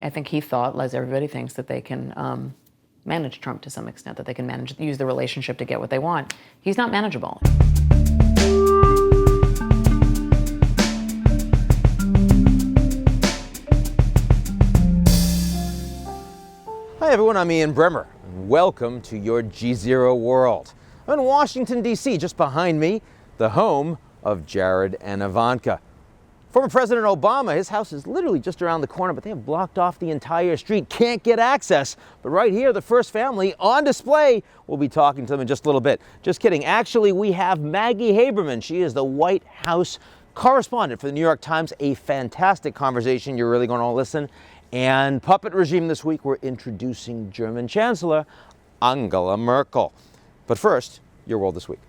I think he thought, as everybody thinks, that they can manage Trump to some extent, that they can use the relationship to get what they want. He's not manageable. Hi everyone, I'm Ian Bremmer. Welcome to your GZERO world. I'm in Washington, D.C., just behind me, the home of Jared and Ivanka. Former President Obama, his house is literally just around the corner, but they have blocked off the entire street, can't get access. But right here, the first family on display. We'll be talking to them in just a little bit. Just kidding. Actually, we have Maggie Haberman. She is the White House correspondent for the New York Times. A fantastic conversation. You're really going to listen. And puppet regime this week, we're introducing German Chancellor Angela Merkel. But first, your world this week.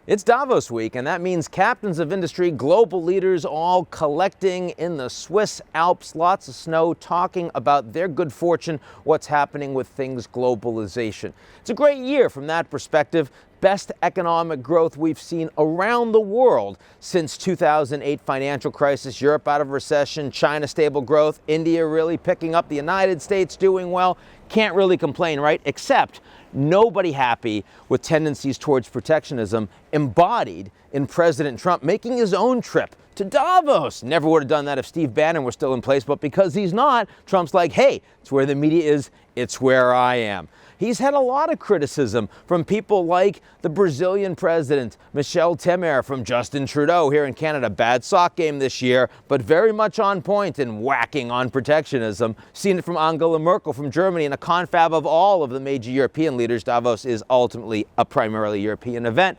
It's Davos week, and that means captains of industry, global leaders all collecting in the Swiss Alps, lots of snow, talking about their good fortune, what's happening with things globalization. It's a great year from that perspective. Best economic growth we've seen around the world since 2008 financial crisis, Europe out of recession, China stable growth, India really picking up, the United States doing well. Can't really complain, right? Except nobody happy with tendencies towards protectionism embodied in President Trump making his own trip to Davos. Never would have done that if Steve Bannon were still in place, but because he's not, Trump's like, hey, it's where the media is, it's where I am. He's had a lot of criticism from people like the Brazilian president, Michel Temer, from Justin Trudeau here in Canada. Bad sock game this year, but very much on point and whacking on protectionism. Seen it from Angela Merkel from Germany, and a confab of all of the major European leaders. Davos is ultimately a primarily European event.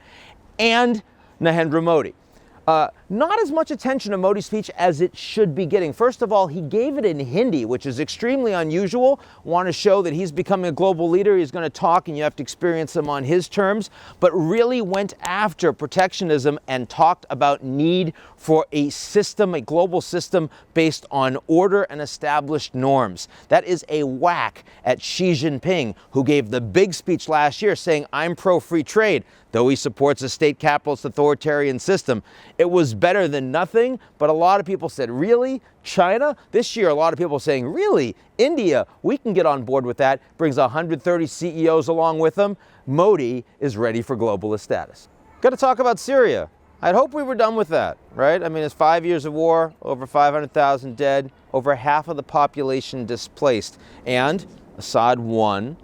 And Narendra Modi. Not as much attention to Modi's speech as it should be getting. First of all, he gave it in Hindi, which is extremely unusual. Want to show that he's becoming a global leader. He's going to talk and you have to experience him on his terms, but really went after protectionism and talked about need for a system, a global system based on order and established norms. That is a whack at Xi Jinping, who gave the big speech last year saying, I'm pro-free trade, though he supports a state capitalist authoritarian system. It was better than nothing, but a lot of people said, really? China? This year, a lot of people saying, really? India? We can get on board with that. Brings 130 CEOs along with him. Modi is ready for globalist status. Got to talk about Syria. I'd hope we were done with that, right? I mean, it's 5 years of war, over 500,000 dead, over half of the population displaced. And Assad won.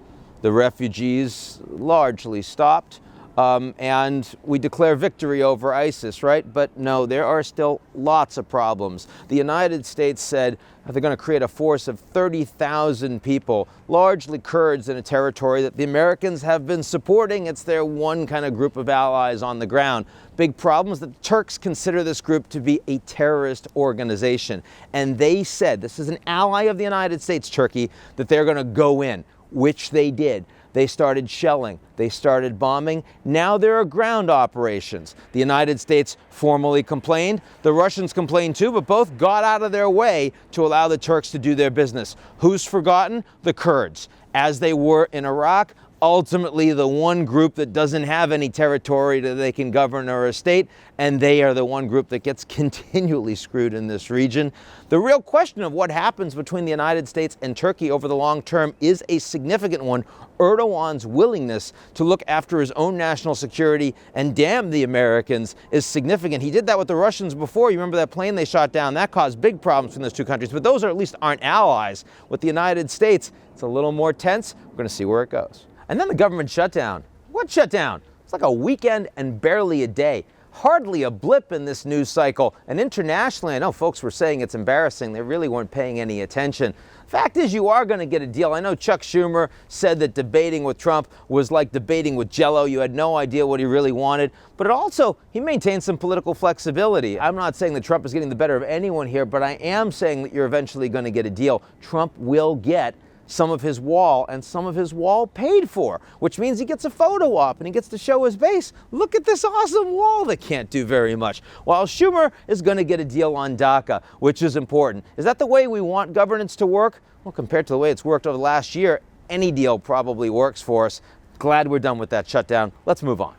The refugees largely stopped. And we declare victory over ISIS, right? But no, there are still lots of problems. The United States said they're going to create a force of 30,000 people, largely Kurds in a territory that the Americans have been supporting. It's their one kind of group of allies on the ground. Big problem is that the Turks consider this group to be a terrorist organization. And they said, this is an ally of the United States, Turkey, that they're going to go in, which they did. They started shelling, they started bombing. Now there are ground operations. The United States formally complained. The Russians complained too, but both got out of their way to allow the Turks to do their business. Who's forgotten? The Kurds. As they were in Iraq, ultimately the one group that doesn't have any territory that they can govern or a state, and they are the one group that gets continually screwed in this region. The real question of what happens between the United States and Turkey over the long term is a significant one. Erdogan's willingness to look after his own national security and damn the Americans is significant. He did that with the Russians before. You remember that plane they shot down? That caused big problems in those two countries, but those are at least aren't allies. With the United States, it's a little more tense. We're going to see where it goes. And then the government shutdown. What shutdown? It's like a weekend and barely a day. Hardly a blip in this news cycle. And internationally, I know folks were saying it's embarrassing. They really weren't paying any attention. Fact is, you are going to get a deal. I know Chuck Schumer said that debating with Trump was like debating with Jell-O. You had no idea what he really wanted. But it also, he maintained some political flexibility. I'm not saying that Trump is getting the better of anyone here, but I am saying that you're eventually going to get a deal. Trump will get some of his wall, and some of his wall paid for, which means he gets a photo op and he gets to show his base. Look at this awesome wall that can't do very much. While Schumer is going to get a deal on DACA, which is important. Is that the way we want governance to work? Well, compared to the way it's worked over the last year, any deal probably works for us. Glad we're done with that shutdown. Let's move on.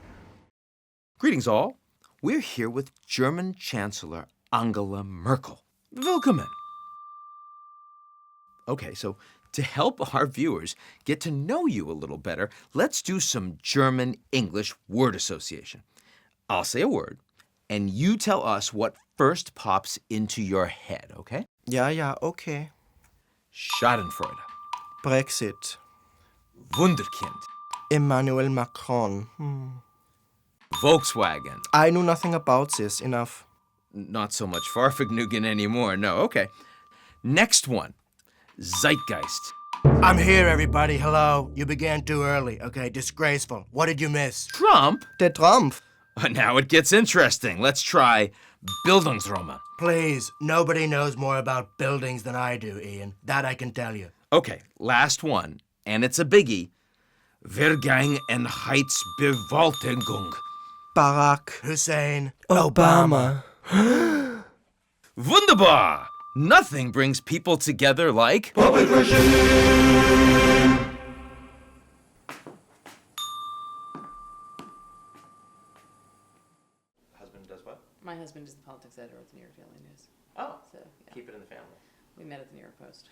Greetings all. We're here with German Chancellor Angela Merkel. Willkommen. Okay, so to help our viewers get to know you a little better, let's do some German-English word association. I'll say a word, and you tell us what first pops into your head, okay? Ja, okay. Schadenfreude, Brexit. Wunderkind, Emmanuel Macron. Volkswagen. I knew nothing about this. Enough. Not so much Farfignugan anymore, no, okay. Next one, Zeitgeist. I'm here, everybody. Hello. You began too early. Okay, disgraceful. What did you miss? Trump? Der Trump. Now it gets interesting. Let's try Bildungsroman. Please, nobody knows more about buildings than I do, Ian. That I can tell you. Okay, last one, and it's a biggie. Vergangenheitsbewältigung. Barack. Hussein. Obama. Wunderbar! Nothing brings people together like Public regime. Husband does what? My husband is the politics editor at the New York Daily News. Oh, So, yeah, keep it in the family. we met at the New York Post.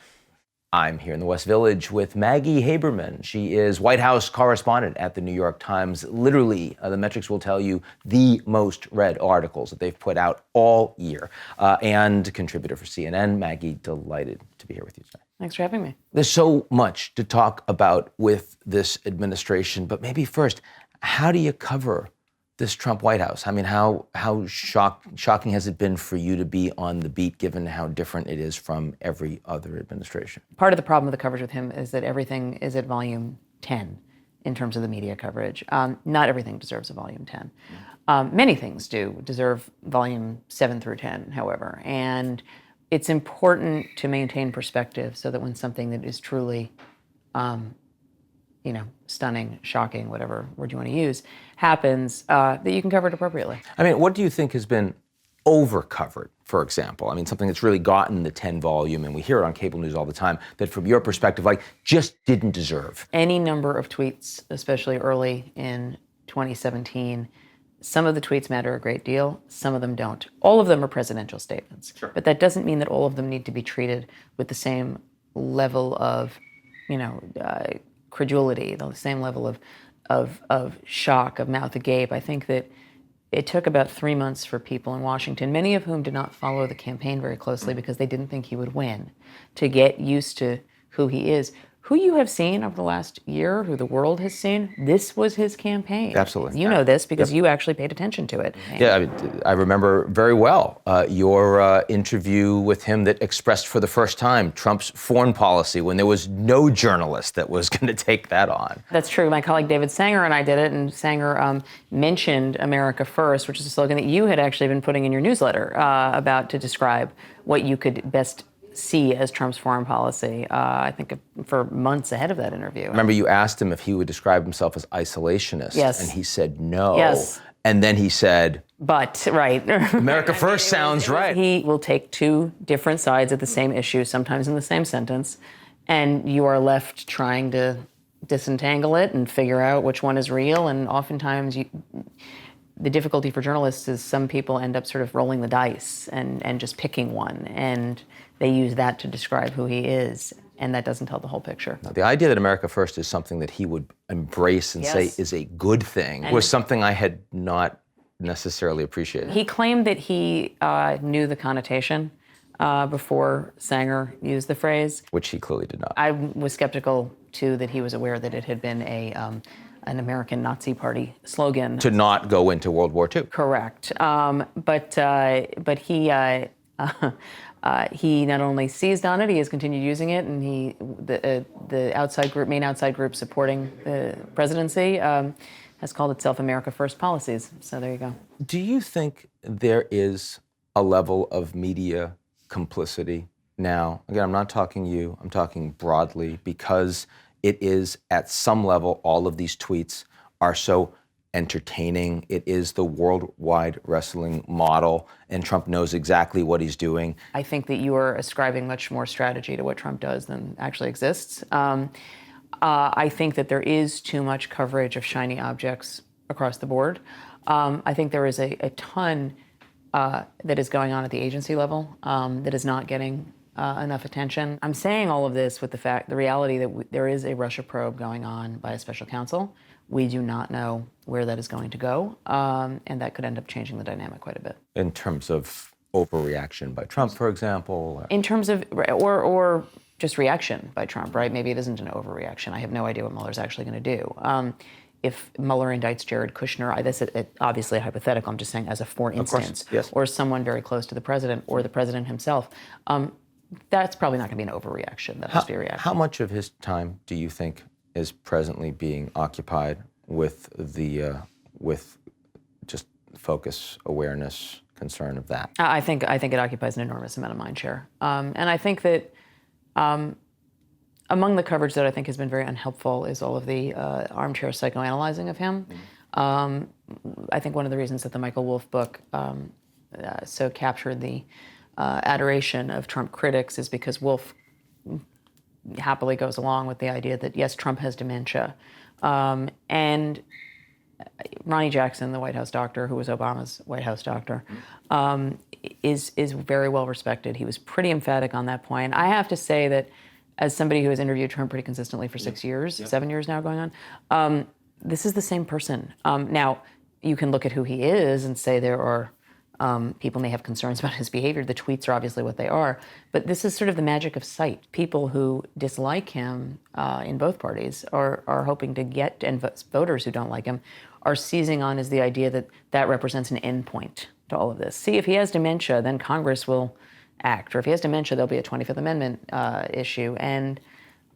I'm here in the West Village with Maggie Haberman. She is White House correspondent at the New York Times. Literally, the metrics will tell you the most read articles that they've put out all year, and contributor for CNN. Maggie, delighted to be here with you tonight. Thanks for having me. There's so much to talk about with this administration, but maybe first, how do you cover this Trump White House? I mean, how shocking has it been for you to be on the beat, given how different it is from every other administration? Part of the problem with the coverage with him is that everything is at volume 10 in terms of the media coverage. Not everything deserves a volume 10. Many things do deserve volume 7 through 10, however. And it's important to maintain perspective so that when something that is truly stunning, shocking, whatever word you want to use, happens, that you can cover it appropriately. I mean, what do you think has been over-covered, for example? I mean, something that's really gotten the 10 volume, and we hear it on cable news all the time, that from your perspective, just didn't deserve. Any number of tweets, especially early in 2017, some of the tweets matter a great deal, some of them don't. All of them are presidential statements. Sure. But that doesn't mean that all of them need to be treated with the same level of, credulity, the same level of shock, of mouth agape. I think that it took about 3 months for people in Washington, many of whom did not follow the campaign very closely because they didn't think he would win, to get used to who he is. Who you have seen over the last year, who the world has seen, this was his campaign. Absolutely. You know this because you actually paid attention to it. Yeah, I remember very well your interview with him that expressed for the first time Trump's foreign policy when there was no journalist that was going to take that on. That's true. My colleague David Sanger and I did it, and Sanger mentioned America First, which is a slogan that you had actually been putting in your newsletter about to describe what you could best see as Trump's foreign policy, I think for months ahead of that interview. Remember, you asked him if he would describe himself as isolationist. Yes. And he said no. Yes. And then he said, But, right. America First sounds right. He will take two different sides of the same issue, sometimes in the same sentence, and you are left trying to disentangle it and figure out which one is real, and oftentimes the difficulty for journalists is some people end up sort of rolling the dice and just picking one, and they use that to describe who he is, and that doesn't tell the whole picture. Now, the idea that America First is something that he would embrace and say is a good thing was something I had not necessarily appreciated. He claimed that he knew the connotation before Sanger used the phrase. Which he clearly did not. I was skeptical, too, that he was aware that it had been an American Nazi Party slogan. To not go into World War II. Correct. But he not only seized on it, he has continued using it, and the main outside group supporting the presidency has called itself America First Policies. So there you go. Do you think there is a level of media complicity now? Again, I'm not talking you, I'm talking broadly, because it is at some level, all of these tweets are so entertaining. It is the worldwide wrestling model, and Trump knows exactly what he's doing. I think that you are ascribing much more strategy to what Trump does than actually exists. I think that there is too much coverage of shiny objects across the board. I think there is a ton that is going on at the agency level that is not getting enough attention. I'm saying all of this with the reality that there is a Russia probe going on by a special counsel. We do not know where that is going to go, and that could end up changing the dynamic quite a bit. In terms of overreaction by Trump, for example? In terms of, or just reaction by Trump, right? Maybe it isn't an overreaction. I have no idea what Mueller's actually going to do. If Mueller indicts Jared Kushner, this is obviously hypothetical, I'm just saying as a for instance, yes. Or someone very close to the president or the president himself, that's probably not going to be an overreaction. That must be a reaction. How much of his time do you think is presently being occupied with with just focus, awareness, concern of that? I think it occupies an enormous amount of mind share, and I think that among the coverage that I think has been very unhelpful is all of the armchair psychoanalyzing of him. I think one of the reasons that the Michael Wolff book so captured the adoration of Trump critics is because Wolff happily goes along with the idea that, yes, Trump has dementia. And Ronnie Jackson, the White House doctor, who was Obama's White House doctor, is very well respected. He was pretty emphatic on that point. I have to say that as somebody who has interviewed Trump pretty consistently for 6 years, 7 years now going on, this is the same person. Now, you can look at who he is and say there are people may have concerns about his behavior. The tweets are obviously what they are. But this is sort of the magic of sight. People who dislike him in both parties are hoping to get, and voters who don't like him are seizing on as the idea that that represents an endpoint to all of this. See, if he has dementia, then Congress will act. Or if he has dementia, there'll be a 25th Amendment issue. And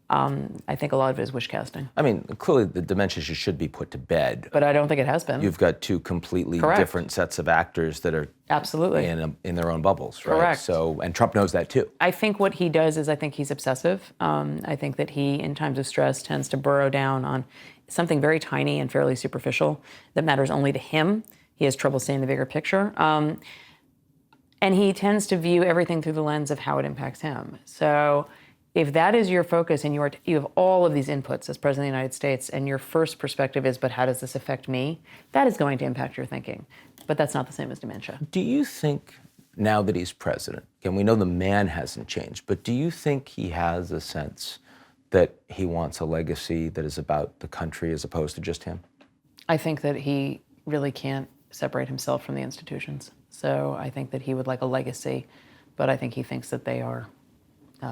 I think a lot of it is wish casting. I mean, clearly the dementia issue should be put to bed. But I don't think it has been. You've got two completely different sets of actors that are absolutely in their own bubbles, right? Correct. So, and Trump knows that too. I think what he does is I think he's obsessive. I think that he, in times of stress, tends to burrow down on something very tiny and fairly superficial that matters only to him. He has trouble seeing the bigger picture. And he tends to view everything through the lens of how it impacts him. So if that is your focus and you have all of these inputs as President of the United States and your first perspective is, but how does this affect me? That is going to impact your thinking. But that's not the same as dementia. Do you think now that he's president, again, we know the man hasn't changed, but do you think he has a sense that he wants a legacy that is about the country as opposed to just him? I think that he really can't separate himself from the institutions. So I think that he would like a legacy, but I think he thinks that they are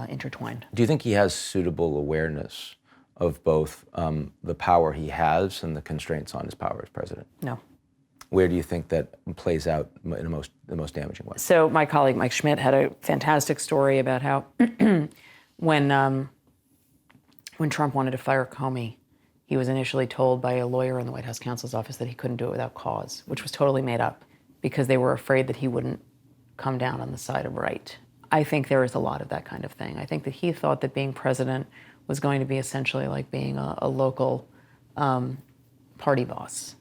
intertwined. Do you think he has suitable awareness of both the power he has and the constraints on his power as president? No. Where do you think that plays out in the most damaging way? So my colleague Mike Schmidt had a fantastic story about how when Trump wanted to fire Comey, he was initially told by a lawyer in the White House counsel's office that he couldn't do it without cause, which was totally made up because they were afraid that he wouldn't come down on the side of right. I think there is a lot of that kind of thing. I think that he thought that being president was going to be essentially like being a local party boss.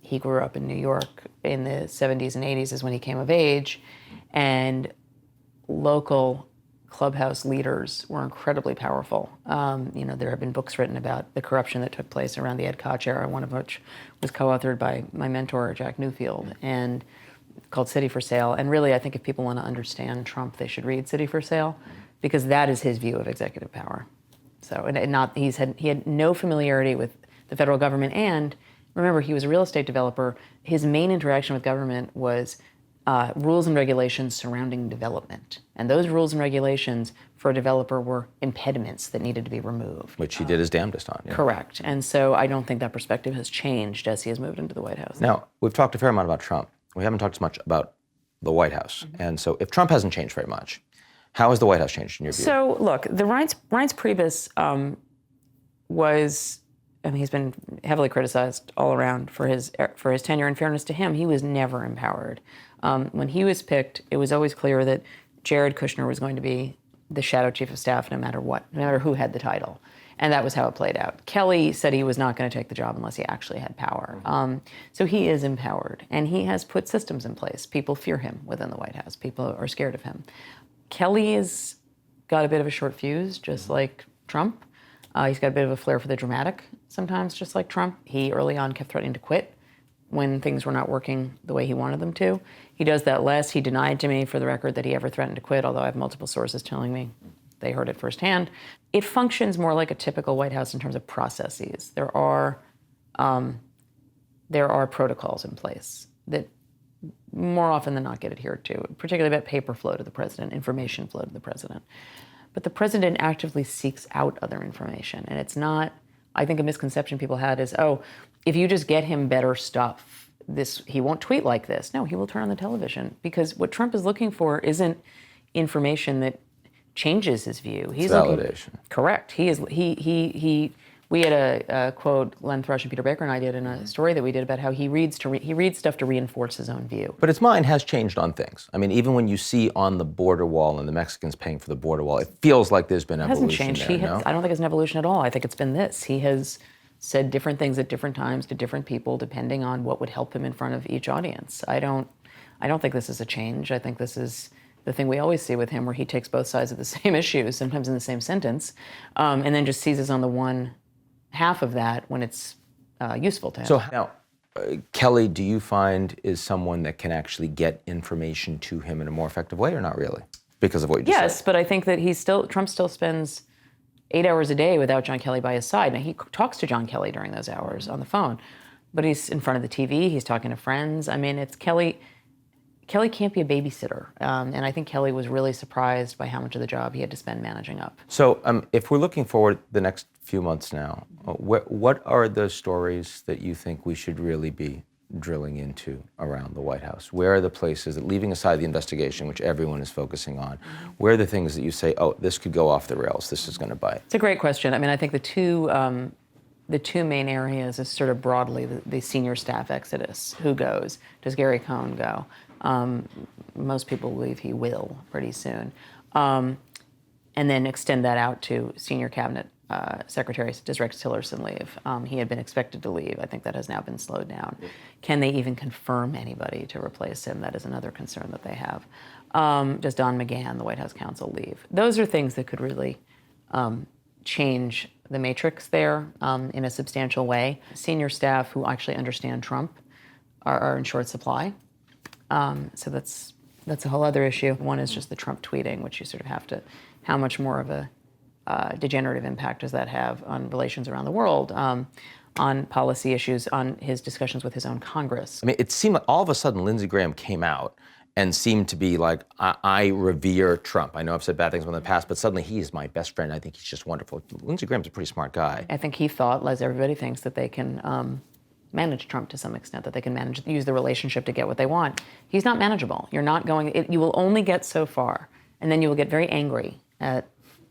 He grew up in New York in the 70s and 80s is when he came of age, and local clubhouse leaders were incredibly powerful. There have been books written about the corruption that took place around the Ed Koch era, one of which was co-authored by my mentor, Jack Newfield, and called City for Sale. And really, I think if people want to understand Trump, they should read City for Sale, because that is his view of executive power. So, he had no familiarity with the federal government, and remember, he was a real estate developer. His main interaction with government was rules and regulations surrounding development. And those rules and regulations for a developer were impediments that needed to be removed. Which he did his damnedest on. Yeah. Correct. And so I don't think that perspective has changed as he has moved into the White House. Now, we've talked a fair amount about Trump. We haven't talked as much about the White House. Mm-hmm. And so if Trump hasn't changed very much, how has the White House changed in your view? So look, the Reince Priebus he's been heavily criticized all around for his tenure. In fairness to him, he was never empowered. When he was picked, it was always clear that Jared Kushner was going to be the shadow chief of staff no matter what, no matter who had the title. And that was how it played out. Kelly said he was not going to take the job unless he actually had power. So he is empowered, and he has put systems in place. People fear him within the White House. People are scared of him. Kelly has got a bit of a short fuse, just like Trump. He's got a bit of a flair for the dramatic sometimes, just like Trump. He early on kept threatening to quit when things were not working the way he wanted them to. He does that less. He denied to me, for the record, that he ever threatened to quit, although I have multiple sources telling me they heard it firsthand. It functions more like a typical White House in terms of processes. There are protocols in place that more often than not get adhered to, particularly about paper flow to the president, information flow to the president. But the president actively seeks out other information. And it's not, I think a misconception people had is, oh, if you just get him better stuff, he won't tweet like this. No, he will turn on the television, because what Trump is looking for isn't information that changes his view. He's validation. Correct. We had a quote Glenn Thrush and Peter Baker and I did in a story that we did about how he reads stuff to reinforce his own view. But his mind has changed on things. I mean, even when you see on the border wall and the Mexicans paying for the border wall, it feels like there's been evolution. It hasn't changed. No? I don't think it's an evolution at all. I think it's been this. He has said different things at different times to different people, depending on what would help him in front of each audience. I don't think this is a change. I think this is the thing we always see with him, where he takes both sides of the same issue, sometimes in the same sentence, and then just seizes on the one half of that when it's useful to him. So now, Kelly, do you find is someone that can actually get information to him in a more effective way, or not really? Because of what you just said. Yes, but I think that Trump still spends 8 hours a day without John Kelly by his side. Now, he talks to John Kelly during those hours on the phone, but he's in front of the TV, he's talking to friends. I mean, it's Kelly can't be a babysitter. And I think Kelly was really surprised by how much of the job he had to spend managing up. So if we're looking forward the next few months now, what are the stories that you think we should really be drilling into around the White House? Where are the places that, leaving aside the investigation, which everyone is focusing on, where are the things that you say, oh, this could go off the rails, this is going to bite? It's a great question. I mean, I think the two main areas is sort of broadly the senior staff exodus. Who goes? Does Gary Cohn go? Most people believe he will pretty soon. And then extend that out to senior cabinet secretaries. Does Rex Tillerson leave? He had been expected to leave. I think that has now been slowed down. Can they even confirm anybody to replace him? That is another concern that they have. Does Don McGahn, the White House counsel, leave? Those are things that could really change the matrix there in a substantial way. Senior staff who actually understand Trump are in short supply. So that's a whole other issue. One is just the Trump tweeting, which you sort of have to, how much more of a degenerative impact does that have on relations around the world, on policy issues, on his discussions with his own Congress? I mean, it seemed like all of a sudden Lindsey Graham came out and seemed to be like, I revere Trump. I know I've said bad things in the past, but suddenly he's my best friend. I think he's just wonderful. Lindsey Graham's a pretty smart guy. I think he thought, as everybody thinks, that they can manage Trump to some extent, that they can use the relationship to get what they want. He's not manageable. You're not you will only get so far, and then you will get very angry at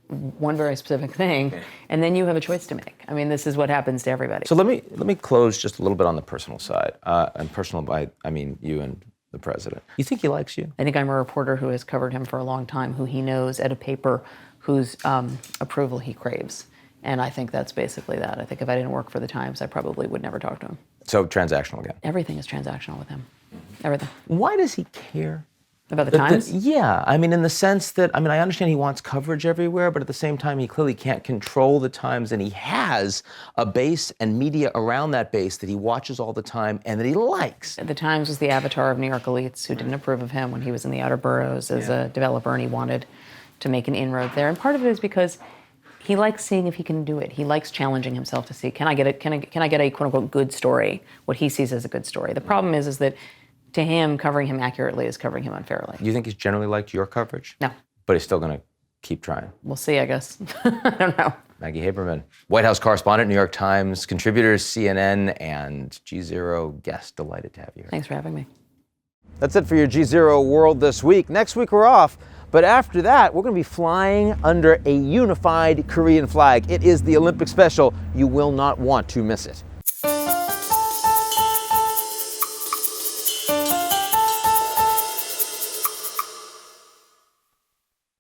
one very specific thing, and then you have a choice to make. I mean, this is what happens to everybody. So let me close just a little bit on the personal side. And personal by, I mean you and the president. You think he likes you? I think I'm a reporter who has covered him for a long time, who he knows at a paper whose approval he craves. And I think that's basically that. I think if I didn't work for the Times, I probably would never talk to him. So transactional again? Everything is transactional with him. Everything. Why does he care? About the Times? Yeah, I mean, in the sense that, I mean, I understand he wants coverage everywhere, but at the same time, he clearly can't control the Times, and he has a base and media around that base that he watches all the time and that he likes. The Times was the avatar of New York elites who didn't approve of him when he was in the outer boroughs as a developer, and he wanted to make an inroad there. And part of it is because he likes seeing if he can do it. He likes challenging himself to see, can I get a quote unquote good story, what he sees as a good story. The problem is that to him, covering him accurately is covering him unfairly. You think he's generally liked your coverage? No. But he's still going to keep trying? We'll see, I guess. I don't know. Maggie Haberman, White House correspondent, New York Times, contributor, CNN, and GZERO guest. Delighted to have you here. Thanks for having me. That's it for your GZERO World this week. Next week we're off, but after that we're going to be flying under a unified Korean flag. It is the Olympic special. You will not want to miss it.